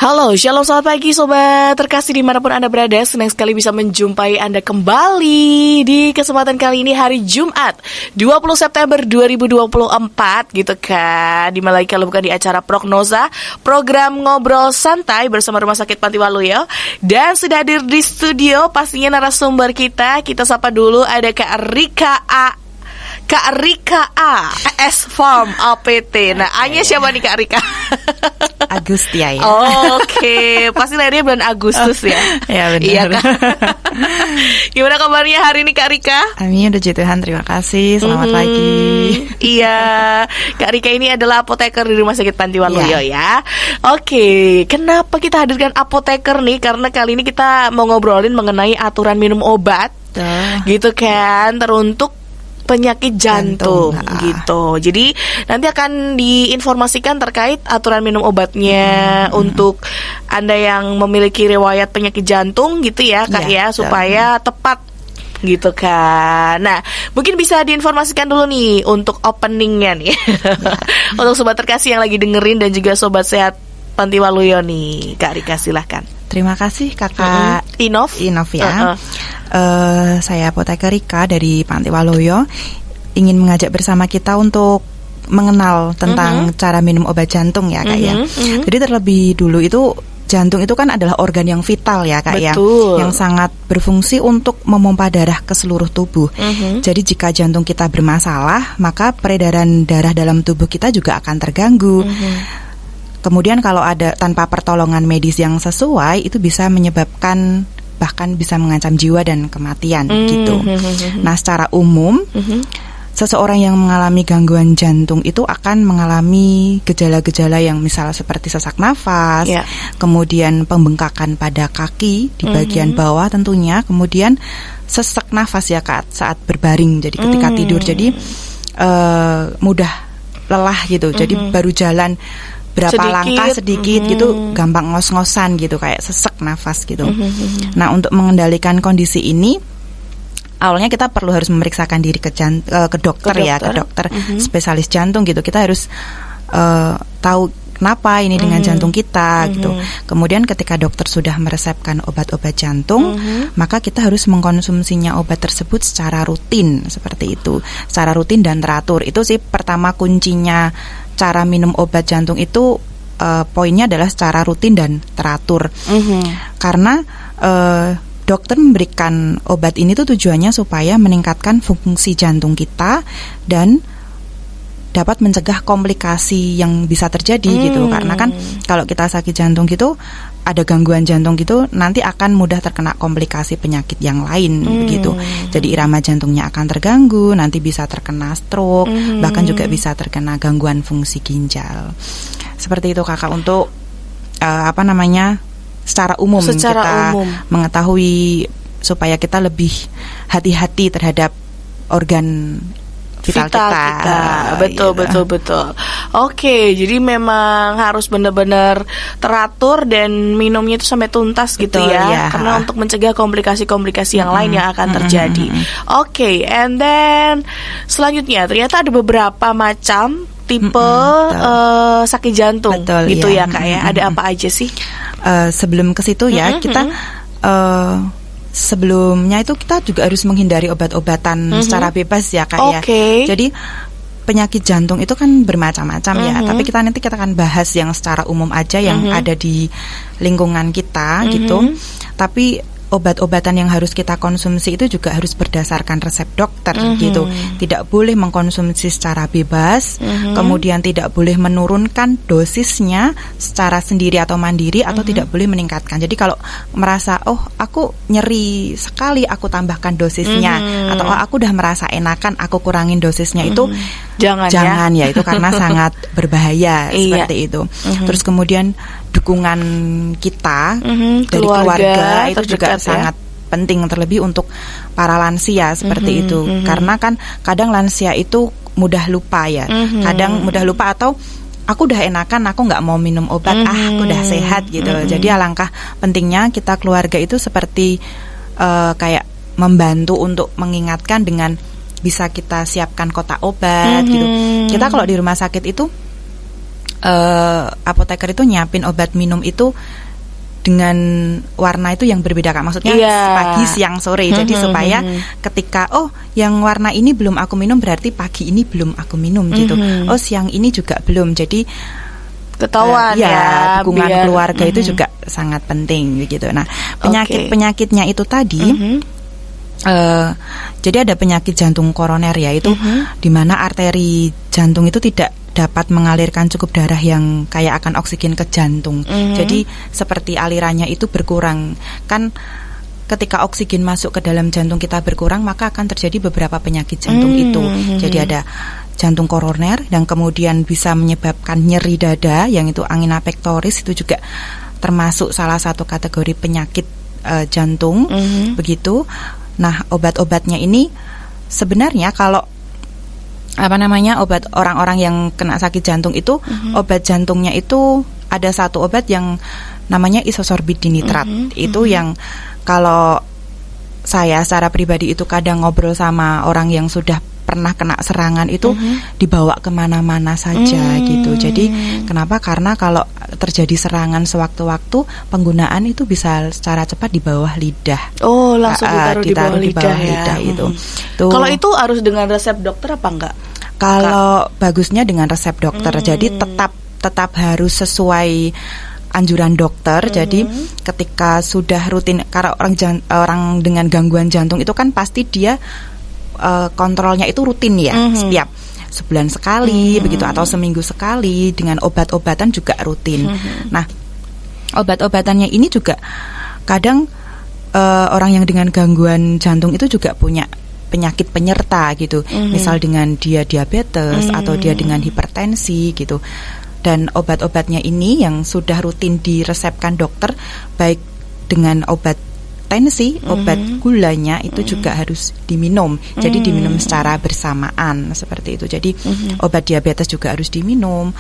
Halo, shalom, selamat pagi sobat terkasih dimanapun Anda berada. Senang sekali bisa menjumpai Anda kembali di kesempatan kali ini hari Jumat 20 September 2024 gitu kan. Dimana lagi kalau bukan di acara Prognosa, program ngobrol santai bersama Rumah Sakit Panti Waluyo. Dan sudah hadir di studio pastinya narasumber kita. Kita sapa dulu ada Kak Rika A S Farm APT. Nah, A-nya siapa nih Kak Rika? Agustia ya. Oke, pasti lahirnya bulan Agustus ya. Ya benar. Iya kan? Gimana kabarnya hari ini Kak Rika? Amin, puji Tuhan, terima kasih. Selamat pagi. Iya, Kak Rika ini adalah apoteker di Rumah Sakit Panti Waluyo ya. Oke, kenapa kita hadirkan apoteker nih? Karena kali ini kita mau ngobrolin mengenai aturan minum obat, gitu kan, teruntuk penyakit jantung gitu. Jadi nanti akan diinformasikan terkait aturan minum obatnya untuk Anda yang memiliki riwayat penyakit jantung gitu ya Kak ya, supaya tepat gitu kan. Nah, mungkin bisa diinformasikan dulu nih untuk openingnya nih untuk sobat terkasih yang lagi dengerin dan juga sobat sehat Panti Waluyo nih. Kak Rika silahkan. Terima kasih Kakak Inov ya. Saya apoteker Rika dari Panti Waluyo, ingin mengajak bersama kita untuk mengenal tentang cara minum obat jantung ya Kak ya. Jadi terlebih dulu itu jantung itu kan adalah organ yang vital ya Kak ya, yang sangat berfungsi untuk memompa darah ke seluruh tubuh. Jadi jika jantung kita bermasalah, maka peredaran darah dalam tubuh kita juga akan terganggu. Kemudian kalau ada tanpa pertolongan medis yang sesuai, itu bisa menyebabkan bahkan bisa mengancam jiwa dan kematian gitu. Nah, secara umum seseorang yang mengalami gangguan jantung itu akan mengalami gejala-gejala yang misalnya seperti sesak nafas, kemudian pembengkakan pada kaki di bagian bawah tentunya, kemudian sesak nafas ya Kak saat berbaring, jadi ketika tidur, jadi mudah lelah gitu, jadi baru jalan berapa langkah sedikit gitu gampang ngos-ngosan gitu, kayak sesek nafas gitu. Nah, untuk mengendalikan kondisi ini awalnya kita perlu harus memeriksakan diri ke dokter ya, ke dokter spesialis jantung gitu. Kita harus tahu kenapa ini dengan jantung kita gitu. Kemudian ketika dokter sudah meresepkan obat-obat jantung, maka kita harus mengkonsumsinya obat tersebut secara rutin, seperti itu, secara rutin dan teratur. Itu sih pertama kuncinya cara minum obat jantung itu, poinnya adalah secara rutin dan teratur. Karena dokter memberikan obat ini tuh tujuannya supaya meningkatkan fungsi jantung kita dan dapat mencegah komplikasi yang bisa terjadi gitu. Karena kan kalau kita sakit jantung gitu, ada gangguan jantung gitu, nanti akan mudah terkena komplikasi penyakit yang lain begitu. Jadi irama jantungnya akan terganggu, nanti bisa terkena stroke, bahkan juga bisa terkena gangguan fungsi ginjal. Seperti itu Kakak untuk secara umum kita mengetahui supaya kita lebih hati-hati terhadap organ vital kita. Betul. Oke, jadi memang harus benar-benar teratur dan minumnya itu sampai tuntas gitu ya. Karena untuk mencegah komplikasi-komplikasi yang lain yang akan terjadi. Oke, and then selanjutnya ternyata ada beberapa macam tipe sakit jantung gitu ya Kak ya. Ada apa aja sih? Sebelum ke situ ya, kita sebelumnya itu kita juga harus menghindari obat-obatan secara bebas ya Kak ya. Jadi penyakit jantung itu kan bermacam-macam ya, tapi nanti kita akan bahas yang secara umum aja yang ada di lingkungan kita gitu. Tapi obat-obatan yang harus kita konsumsi itu juga harus berdasarkan resep dokter gitu. Tidak boleh mengkonsumsi secara bebas, kemudian tidak boleh menurunkan dosisnya secara sendiri atau mandiri, atau tidak boleh meningkatkan. Jadi kalau merasa aku nyeri sekali, aku tambahkan dosisnya, atau aku udah merasa enakan, aku kurangin dosisnya, itu jangan ya, itu karena sangat berbahaya seperti itu. Terus kemudian dukungan kita dari keluarga itu juga sangat penting, terlebih untuk para lansia seperti itu. Karena kan kadang lansia itu mudah lupa ya, kadang mudah lupa, atau aku udah enakan, aku nggak mau minum obat, aku udah sehat gitu. Jadi alangkah pentingnya kita keluarga itu seperti kayak membantu untuk mengingatkan dengan bisa kita siapkan kotak obat gitu. Kita kalau di rumah sakit itu apoteker itu nyiapin obat minum itu dengan warna itu yang berbeda Kak. Maksudnya pagi, siang, sore. Jadi supaya ketika yang warna ini belum aku minum berarti pagi ini belum aku minum gitu. Siang ini juga belum. Jadi ketahuan dukungan keluarga itu juga sangat penting gitu. Nah, penyakitnya itu tadi jadi ada penyakit jantung koroner ya, itu di mana arteri jantung itu tidak dapat mengalirkan cukup darah yang kayak akan oksigen ke jantung. Jadi seperti alirannya itu berkurang. Kan ketika oksigen masuk ke dalam jantung kita berkurang, maka akan terjadi beberapa penyakit jantung itu. Jadi ada jantung koroner yang kemudian bisa menyebabkan nyeri dada, yang itu angina pectoris, itu juga termasuk salah satu kategori penyakit jantung. Begitu. Nah, obat-obatnya ini sebenarnya kalau obat orang-orang yang kena sakit jantung itu, obat jantungnya itu ada satu obat yang namanya isosorbit dinitrat. Itu yang kalau saya secara pribadi itu kadang ngobrol sama orang yang sudah pernah kena serangan itu dibawa kemana-mana saja gitu. Jadi kenapa? Karena kalau terjadi serangan sewaktu-waktu, penggunaan itu bisa secara cepat di bawah lidah. Langsung ditaruh di bawah lidah itu. Kalau itu harus dengan resep dokter apa enggak? Kalau bagusnya dengan resep dokter. Jadi tetap harus sesuai anjuran dokter. Jadi ketika sudah rutin, karena orang dengan gangguan jantung itu kan pasti dia kontrolnya itu rutin ya, setiap sebulan sekali begitu atau seminggu sekali, dengan obat-obatan juga rutin. Nah, obat-obatannya ini juga kadang orang yang dengan gangguan jantung itu juga punya penyakit penyerta gitu. Misal dengan dia diabetes atau dia dengan hipertensi gitu. Dan obat-obatnya ini yang sudah rutin diresepkan dokter, baik dengan obat tensi, obat gulanya itu juga harus diminum. Jadi diminum secara bersamaan seperti itu. Jadi obat diabetes juga harus diminum,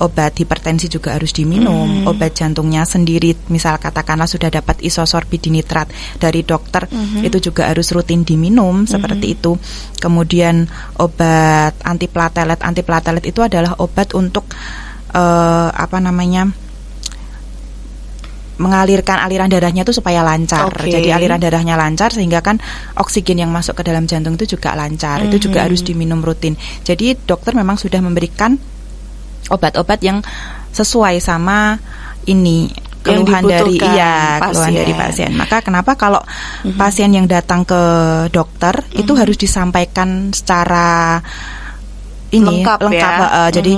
obat hipertensi juga harus diminum, obat jantungnya sendiri, misal katakanlah sudah dapat isosorbit dinitrat dari dokter, itu juga harus rutin diminum seperti itu. Kemudian obat antiplatelet itu adalah obat untuk mengalirkan aliran darahnya itu supaya lancar. Jadi aliran darahnya lancar sehingga kan oksigen yang masuk ke dalam jantung itu juga lancar. Itu juga harus diminum rutin. Jadi dokter memang sudah memberikan obat-obat yang sesuai sama ini keluhan dari pasien. Maka kenapa kalau pasien yang datang ke dokter itu harus disampaikan secara lengkap ya. Jadi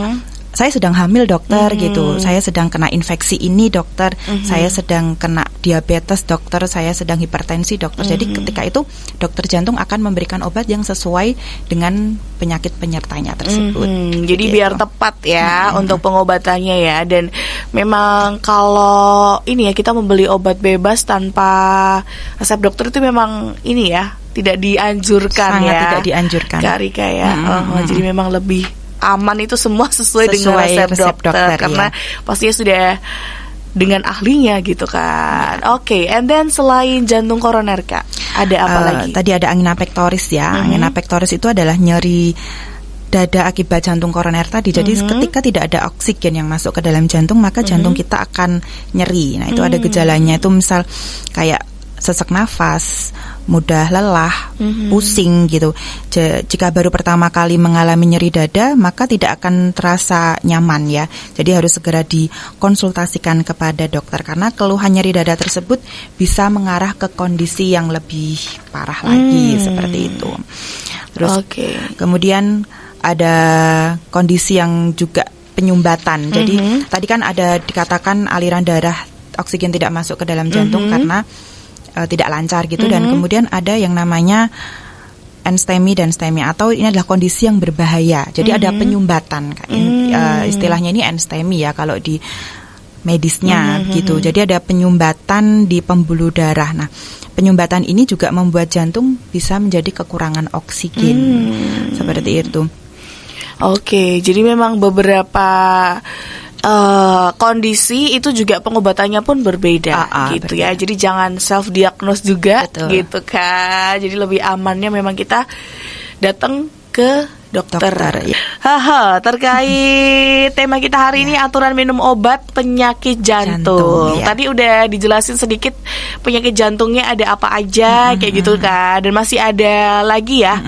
saya sedang hamil dokter gitu, saya sedang kena infeksi ini dokter, saya sedang kena diabetes dokter, saya sedang hipertensi dokter. Jadi ketika itu dokter jantung akan memberikan obat yang sesuai dengan penyakit penyertanya tersebut. Jadi gitu, biar tepat ya untuk pengobatannya ya. Dan memang kalau ini ya, kita membeli obat bebas tanpa resep dokter itu memang ini ya, tidak dianjurkan. Sangat ya. Tidak dianjurkan. Kak Rika ya. Jadi memang lebih aman itu semua sesuai dengan resep dokter karena pastinya sudah dengan ahlinya gitu kan. And then selain jantung koroner Kak, ada apa lagi? Tadi ada angina pectoris ya. Angina pectoris itu adalah nyeri dada akibat jantung koroner tadi. Jadi ketika tidak ada oksigen yang masuk ke dalam jantung, maka jantung kita akan nyeri. Nah, itu ada gejalanya, itu misal kayak sesak nafas, mudah lelah, pusing gitu. Jika baru pertama kali mengalami nyeri dada, maka tidak akan terasa nyaman ya. Jadi harus segera dikonsultasikan kepada dokter karena keluhan nyeri dada tersebut bisa mengarah ke kondisi yang lebih parah lagi seperti itu. Terus kemudian ada kondisi yang juga penyumbatan. Jadi tadi kan ada dikatakan aliran darah oksigen tidak masuk ke dalam jantung karena tidak lancar gitu, dan kemudian ada yang namanya enstemi dan stemi, atau ini adalah kondisi yang berbahaya. Jadi ada penyumbatan, istilahnya ini enstemi ya kalau di medisnya gitu. Jadi ada penyumbatan di pembuluh darah. Nah, penyumbatan ini juga membuat jantung bisa menjadi kekurangan oksigen seperti itu. Jadi memang beberapa kondisi itu juga pengobatannya pun berbeda gitu ya. Jadi jangan self diagnose juga gitu kan. Jadi lebih amannya memang kita datang ke dokter. Haha, terkait tema kita hari ini aturan minum obat penyakit jantung. Tadi udah dijelasin sedikit penyakit jantungnya ada apa aja kayak gitu kan. Dan masih ada lagi ya.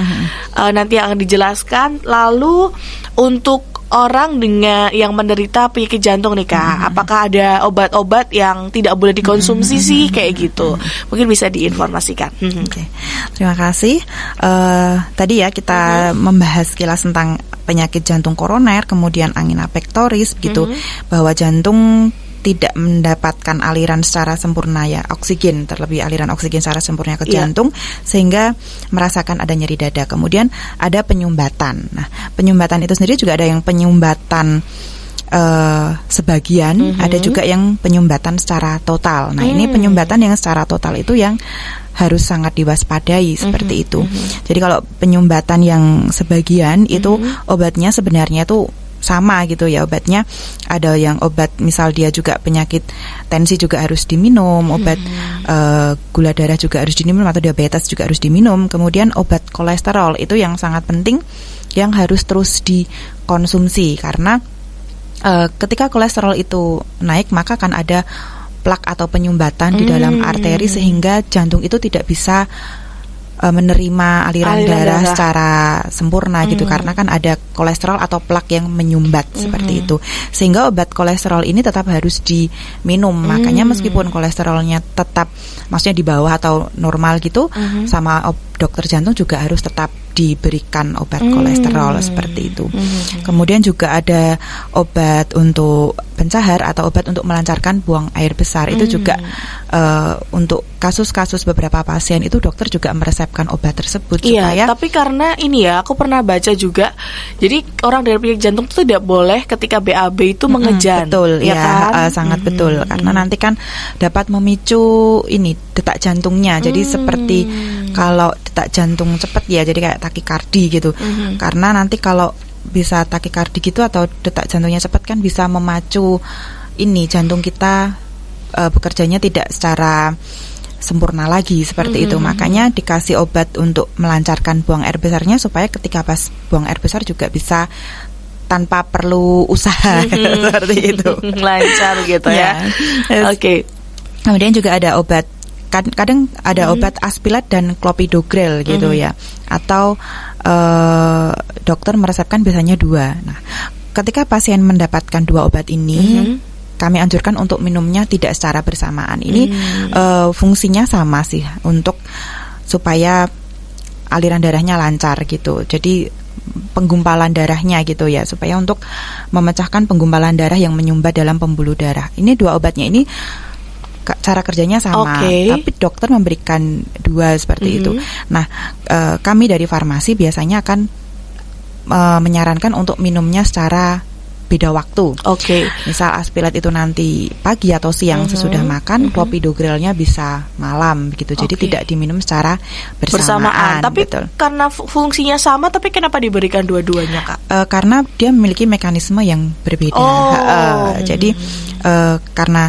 Nanti yang dijelaskan. Lalu untuk orang dengan yang menderita penyakit jantung nih Kak, apakah ada obat-obat yang tidak boleh dikonsumsi sih kayak gitu? Mungkin bisa diinformasikan. Oke. Terima kasih. Tadi ya kita membahas kilas tentang penyakit jantung koroner, kemudian angina pectoris begitu, bahwa jantung tidak mendapatkan aliran secara sempurna ya, oksigen, terlebih aliran oksigen secara sempurna ke jantung, sehingga merasakan ada nyeri dada. Kemudian ada penyumbatan. Nah, penyumbatan itu sendiri juga ada yang penyumbatan sebagian, ada juga yang penyumbatan secara total. Nah, ini penyumbatan yang secara total itu yang harus sangat diwaspadai seperti itu. Jadi kalau penyumbatan yang sebagian itu obatnya sebenarnya tuh sama gitu ya, obatnya ada yang obat misal dia juga penyakit tensi juga harus diminum, obat gula darah juga harus diminum atau diabetes juga harus diminum. Kemudian obat kolesterol itu yang sangat penting yang harus terus dikonsumsi karena ketika kolesterol itu naik maka akan ada plak atau penyumbatan di dalam arteri sehingga jantung itu tidak bisa menerima aliran darah secara sempurna gitu karena kan ada kolesterol atau plak yang menyumbat seperti itu, sehingga obat kolesterol ini tetap harus diminum. Makanya meskipun kolesterolnya tetap maksudnya di bawah atau normal gitu, sama dokter jantung juga harus tetap diberikan obat kolesterol seperti itu. Kemudian juga ada obat untuk pencahar atau obat untuk melancarkan buang air besar. Itu juga untuk kasus-kasus beberapa pasien itu dokter juga meresepkan obat tersebut supaya. Tapi karena ini ya, aku pernah baca juga. Jadi orang dari penyakit jantung itu tidak boleh ketika BAB itu mengejan. Betul ya, kan? Sangat betul karena nanti kan dapat memicu ini detak jantungnya. Jadi seperti kalau detak jantung cepat ya, jadi kayak takikardi gitu. Karena nanti kalau bisa takikardi gitu atau detak jantungnya cepat kan bisa memacu ini jantung kita bekerjanya tidak secara sempurna lagi seperti itu. Makanya dikasih obat untuk melancarkan buang air besarnya supaya ketika pas buang air besar juga bisa tanpa perlu usaha seperti itu. Lancar gitu ya. Oke. Kemudian juga ada obat, kadang ada obat Aspilat dan Clopidogrel gitu ya. Atau dokter meresepkan biasanya 2. Nah, ketika pasien mendapatkan 2 obat ini, kami anjurkan untuk minumnya tidak secara bersamaan. Ini fungsinya sama sih untuk supaya aliran darahnya lancar gitu. Jadi penggumpalan darahnya gitu ya, supaya untuk memecahkan penggumpalan darah yang menyumbat dalam pembuluh darah. Ini 2 obatnya ini cara kerjanya sama, tapi dokter memberikan 2 seperti itu. Nah, kami dari farmasi biasanya akan menyarankan untuk minumnya secara beda waktu. Misal Aspilat itu nanti pagi atau siang sesudah makan, Clopidogrelnya bisa malam gitu. Jadi tidak diminum secara bersamaan. Tapi karena fungsinya sama, tapi kenapa diberikan dua-duanya, Kak? Karena dia memiliki mekanisme yang berbeda. Jadi karena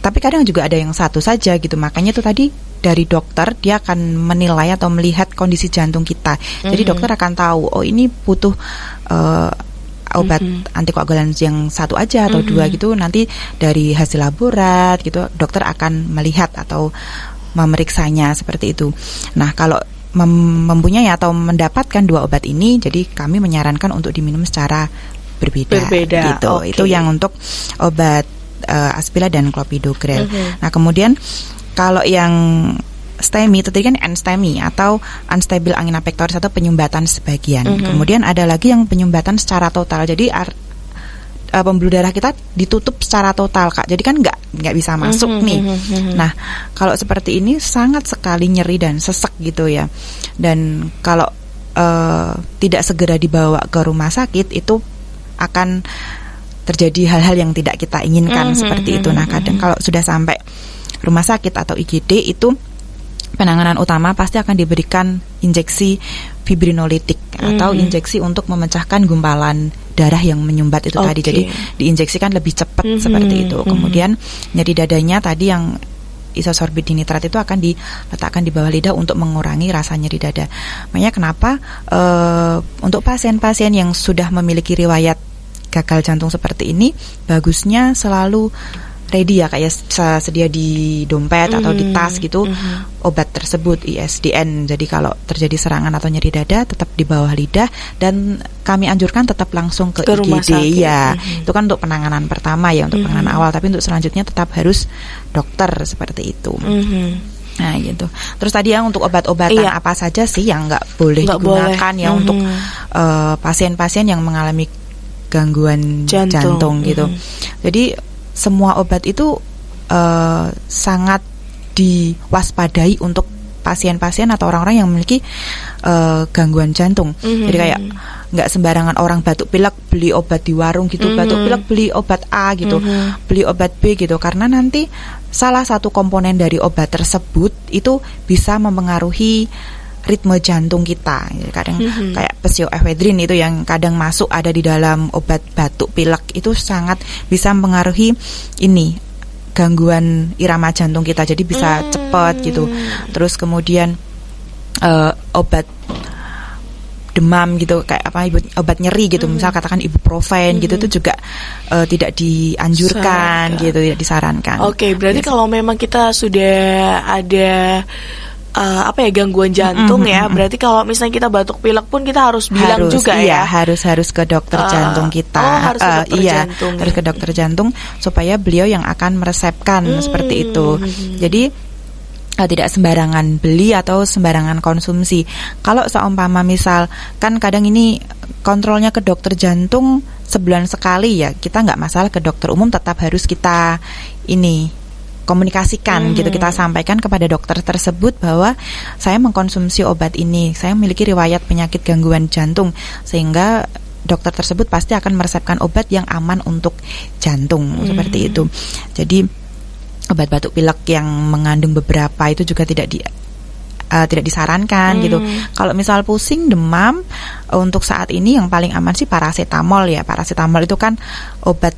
tapi kadang juga ada yang satu saja gitu. Makanya itu tadi dari dokter dia akan menilai atau melihat kondisi jantung kita. Jadi dokter akan tahu, oh ini butuh obat antikoagulan yang 1 aja atau 2 gitu. Nanti dari hasil laborat gitu dokter akan melihat atau memeriksanya seperti itu. Nah, kalau mempunyai atau mendapatkan 2 obat ini, jadi kami menyarankan untuk diminum secara berbeda. Gitu. Itu yang untuk obat Aspilat dan Clopidogrel. Nah, kemudian kalau yang STEMI itu tadi kan NSTEMI atau unstable angina pectoris atau penyumbatan sebagian. Kemudian ada lagi yang penyumbatan secara total. Jadi pembuluh darah kita ditutup secara total, Kak. Jadi kan nggak bisa masuk nih. Nah, kalau seperti ini sangat sekali nyeri dan sesek gitu ya. Dan kalau tidak segera dibawa ke rumah sakit itu akan terjadi hal-hal yang tidak kita inginkan seperti itu. Nah, kadang kalau sudah sampai rumah sakit atau IGD itu penanganan utama pasti akan diberikan injeksi fibrinolitik atau injeksi untuk memecahkan gumpalan darah yang menyumbat itu tadi. Jadi diinjeksikan lebih cepat seperti itu. Kemudian nyeri dadanya tadi yang isosorbit dinitrat itu akan diletakkan di bawah lidah untuk mengurangi rasa nyeri dada. Makanya kenapa untuk pasien-pasien yang sudah memiliki riwayat gagal jantung seperti ini, bagusnya selalu ready ya, kayak sedia di dompet atau di tas gitu obat tersebut ISDN. Jadi kalau terjadi serangan atau nyeri dada tetap di bawah lidah, dan kami anjurkan tetap langsung ke rumah IGD sakit. ya. Itu kan untuk penanganan pertama ya, untuk penanganan awal, tapi untuk selanjutnya tetap harus dokter seperti itu. Nah gitu. Terus tadi yang untuk obat-obatan apa saja sih yang nggak boleh digunakan ya untuk pasien-pasien yang mengalami gangguan jantung gitu. Jadi semua obat itu sangat diwaspadai untuk pasien-pasien atau orang-orang yang memiliki gangguan jantung. Jadi kayak nggak sembarangan orang batuk pilek beli obat di warung gitu, batuk pilek beli obat A gitu, beli obat B gitu, karena nanti salah satu komponen dari obat tersebut itu bisa mempengaruhi ritme jantung kita. Kadang kayak pseudoephedrine itu yang kadang masuk ada di dalam obat batuk pilek, itu sangat bisa mempengaruhi ini gangguan irama jantung kita, jadi bisa cepat gitu. Terus kemudian obat demam gitu, kayak apa, obat nyeri gitu, misal katakan ibuprofen gitu, itu juga tidak dianjurkan gitu, tidak disarankan. Oke, berarti kalau memang kita sudah ada gangguan jantung ya, berarti kalau misalnya kita batuk pilek pun kita harus bilang juga ya. Harus ke dokter jantung kita. Harus ke dokter jantung. Harus ke dokter jantung supaya beliau yang akan meresepkan seperti itu. Jadi tidak sembarangan beli atau sembarangan konsumsi. Kalau seumpama misal kan kadang ini kontrolnya ke dokter jantung sebulan sekali ya, kita nggak masalah, ke dokter umum tetap harus kita ini komunikasikan gitu, kita sampaikan kepada dokter tersebut bahwa saya mengkonsumsi obat ini, saya memiliki riwayat penyakit gangguan jantung, sehingga dokter tersebut pasti akan meresepkan obat yang aman untuk jantung seperti itu. Jadi obat batuk pilek yang mengandung beberapa itu juga tidak disarankan gitu. Kalau misal pusing, demam, untuk saat ini yang paling aman sih paracetamol ya. Paracetamol itu kan obat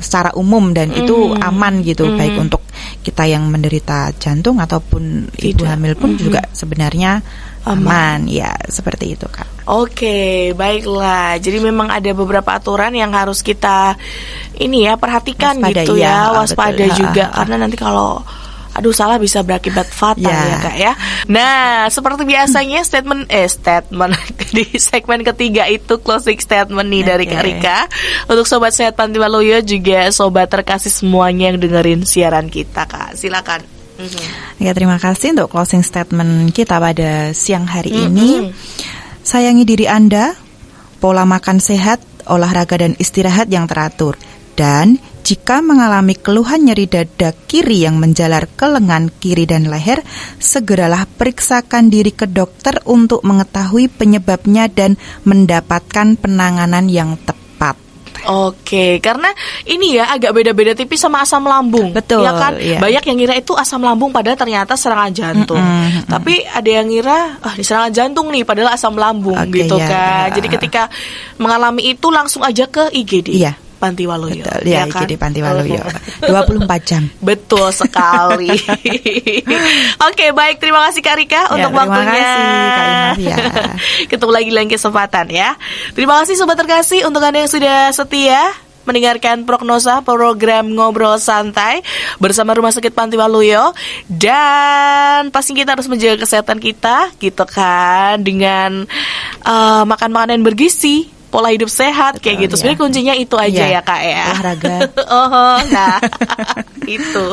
secara umum dan itu aman gitu, baik untuk kita yang menderita jantung ataupun ibu hamil pun juga sebenarnya aman ya, seperti itu Kak. Oke, baiklah. Jadi memang ada beberapa aturan yang harus kita ini ya perhatikan waspada, gitu ya, waspada betul. Juga karena nanti kalau salah bisa berakibat fatal ya Kak ya. Nah, seperti biasanya statement di segmen ketiga itu closing statement nih dari Kak Rika. Untuk Sobat Sehat Panti Waluyo juga sobat terkasih semuanya yang dengerin siaran kita Kak. Silakan. Ya, terima kasih untuk closing statement kita pada siang hari ini. Sayangi diri Anda, pola makan sehat, olahraga dan istirahat yang teratur. Dan jika mengalami keluhan nyeri dada kiri yang menjalar ke lengan kiri dan leher, segeralah periksakan diri ke dokter untuk mengetahui penyebabnya dan mendapatkan penanganan yang tepat. Oke, karena ini ya agak beda-beda tipis sama asam lambung. Betul. Ya kan? Iya. Banyak yang ngira itu asam lambung padahal ternyata serangan jantung. Tapi ada yang ngira ini serangan jantung nih padahal asam lambung gitu kan. Jadi ketika mengalami itu langsung aja ke IGD. Iya. Panti Waluyo. Betul, ya kan? IGD Panti Waluyo. 24 jam. Betul sekali. Oke, baik, terima kasih Kak Rika untuk waktunya. Terima kasih Kak Inavia. Ketemu lagi lain kesempatan ya. Terima kasih sobat terkasih untuk Anda yang sudah setia mendengarkan Prognosa, program Ngobrol Santai bersama Rumah Sakit Panti Waluyo. Dan pasti kita harus menjaga kesehatan kita gitu kan, dengan makan makanan yang bergizi, pola hidup sehat. Betul, kayak gitu. Sebenarnya kuncinya itu aja ya Kak ya. Olahraga. Nah itu.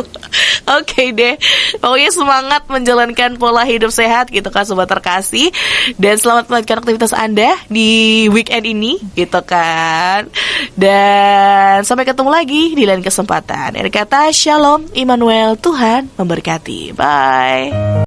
Oke deh. Pokoknya semangat menjalankan pola hidup sehat gitu kan sobat terkasih. Dan selamat melanjutkan aktivitas Anda di weekend ini gitu kan. Dan sampai ketemu lagi di lain kesempatan. Dari kata Shalom Immanuel, Tuhan memberkati. Bye.